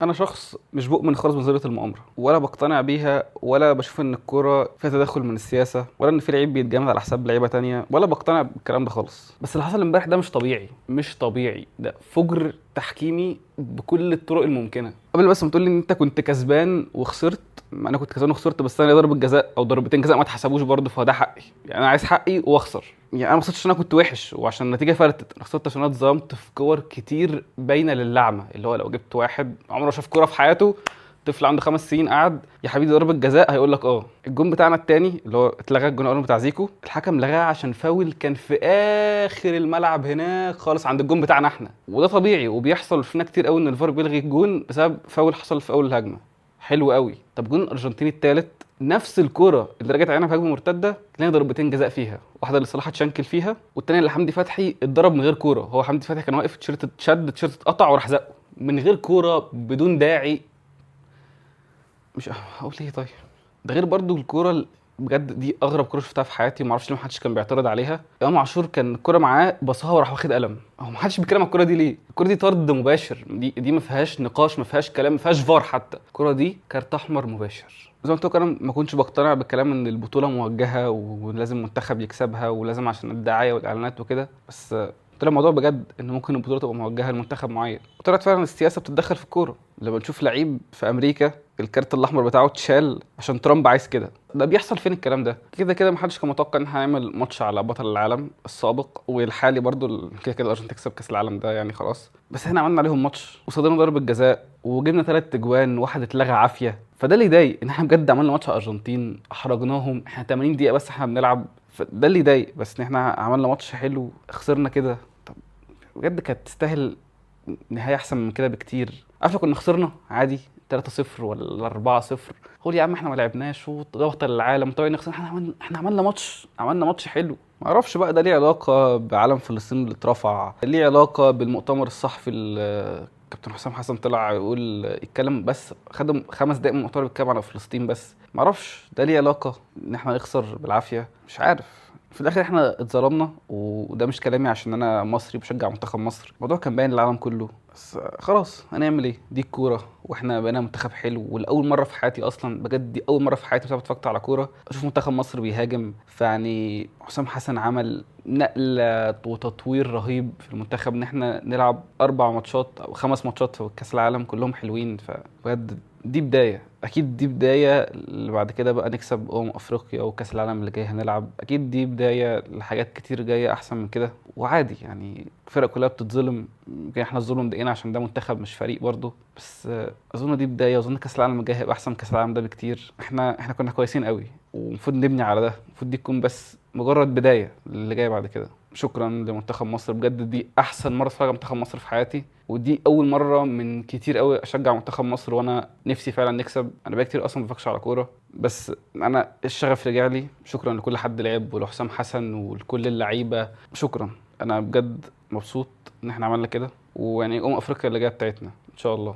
انا شخص مش بؤمن خالص بنظريه المؤامره، ولا بقتنع بيها، ولا بشوف ان الكوره فيها تدخل من السياسه، ولا ان في لعيب بيتجامل على حساب لعيبه تانية، ولا بقتنع بالكلام ده خالص. بس اللي حصل امبارح ده مش طبيعي، مش طبيعي، ده فجر تحكيمي بكل الطرق الممكنه. قبل بس ما تقول لي ان انت كنت كسبان وخسرت، ما انا كنت كسبان وخسرت، بس انا ضربه جزاء او ضربتين جزاء ما اتحسبوش برضه، فده حقي. يعني انا عايز حقي واخسر. يعني انا ما خسرتش عشان انا كنت وحش وعشان النتيجه فلتت، انا خسرت عشان انا اتظلمت في كور كتير باينه للعمى. اللي هو لو جبت واحد عمره ما شاف كوره في حياته، طفل عنده 5 سنين قاعد يا حبيبي ضربة جزاء، هيقول لك اه. الجون بتاعنا التاني اللي هو اتلغى، الجون الاول بتاع زيكو، الحكم لغاه عشان فاول كان في اخر الملعب هناك خالص عند الجون بتاعنا احنا. وده طبيعي وبيحصل فينا كتير قوي ان الفار بيلغي الجون بسبب فاول حصل في اول الهجمه. حلو قوي. طب جون الارجنتين التالت، نفس الكرة اللي رجعت علينا بهجمه مرتده لنا ضربتين جزاء فيها، واحده اللي صلاح اتشنكل فيها، والتانيه اللي حمدي فتحي اتضرب من غير كوره. هو حمدي فتحي كان واقف، تيشيرت اتشد، تيشيرت اتقطع وراح زقه من غير كوره بدون داعي. مش هقول ايه طيب. ده غير برضو الكوره بجد دي اغرب كوره شفتها في حياتي، وما اعرفش ليه ما حدش كان بيعترض عليها. امام عاشور كان الكوره معاه بصها وراح واخد قلم، هو ما حدش بيتكلم على الكوره دي ليه؟ الكوره دي طرد مباشر، دي ما فيهاش نقاش، ما فيهاش كلام، ما فيهاش فار حتى. الكوره دي كارت احمر مباشر. زي ما قلت لك انا ما كنتش بقتنع بالكلام ان البطوله موجهه ولازم منتخب يكسبها ولازم عشان الدعايه والاعلانات وكده، بس طلع الموضوع بجد ان ممكن البطوله تبقى موجهه لمنتخب معين. وطلعت فعلا السياسه بتتدخل في الكوره. لما نشوف لعيب في امريكا الكارت الاحمر بتاعه اتشال عشان ترامب عايز كده، ده بيحصل فين الكلام ده؟ كده كده محدش كان متوقع ان احنا هنعمل ماتش على بطل العالم السابق والحالي برضو كده كده الارجنتين تكسب كاس العالم ده يعني خلاص. بس احنا عملنا عليهم ماتش وصدرنا ضربة جزاء وجبنا 3 اجوان، واحد اتلغى عافيه. فده اللي يضايق، ان احنا بجد عملنا ماتش على الارجنتين احرجناهم، احنا 80 دقيقه بس احنا بنلعب. فده اللي يضايق، بس ان احنا عملنا ماتش حلو خسرنا كده. طب بجد كانت تستاهل نهايه احسن من كده بكتير. عارف لو كنا خسرنا عادي 3-0 ولا 4-0، قول يا عم احنا ما لعبناش وده بطل العالم طبيعي نخسر، احنا عملنا ماتش، عملنا ماتش حلو. ما اعرفش بقى ده ليه علاقه بعلم فلسطين اللي اترفع، ليه علاقه بالمؤتمر الصحفي اللي كابتن حسام حسن طلع يقول يتكلم، بس خدم 5 دقايق من المؤتمر بيتكلم على فلسطين بس. ما اعرفش ده ليه علاقه ان احنا نخسر بالعافيه، مش عارف. في الاخر احنا اتظلمنا، وده مش كلامي عشان انا مصري بشجع منتخب مصر، الموضوع كان باين للعالم كله. بس خلاص هنعمل ايه، دي الكوره واحنا بقينا منتخب حلو. ولاول مره في حياتي اصلا بجد، دي اول مره في حياتي بسبب اتفرجت على كوره اشوف منتخب مصر بيهاجم. فيعني حسام حسن عمل نقله وتطوير رهيب في المنتخب، ان احنا نلعب 4 ماتشات او 5 ماتشات في كاس العالم كلهم حلوين. فبجد دي بدايه، اكيد دي بدايه اللي بعد كده بقى نكسب افريقيا وكاس العالم اللي جاي هنلعب، اكيد دي بدايه لحاجات كتير جايه احسن من كده. وعادي يعني الفرق كلها بتتظلم، يمكن احنا الظلم مضايقنا عشان ده منتخب مش فريق برضه، بس اظن دي بدايه، واظن كاس العالم الجاي هيبقى احسن من كاس العالم ده بكتير. احنا كنا كويسين قوي، ومفروض نبني على ده، المفروض دي تكون بس مجرد بدايه اللي جاي بعد كده. شكرا لمنتخب مصر، بجد دي احسن مره اتفرج على منتخب مصر في حياتي، ودي اول مره من كتير قوي اشجع منتخب مصر، وانا نفسي فعلا نكسب. انا بقى كتير اصلا ما بفكرش على كوره، بس انا الشغف رجع لي. شكرا لكل حد لعب ولحسام حسن ولكل اللعيبه، شكرا. انا بجد مبسوط ان احنا عملنا كده، ويعني افريقيا اللي جايه بتاعتنا ان شاء الله.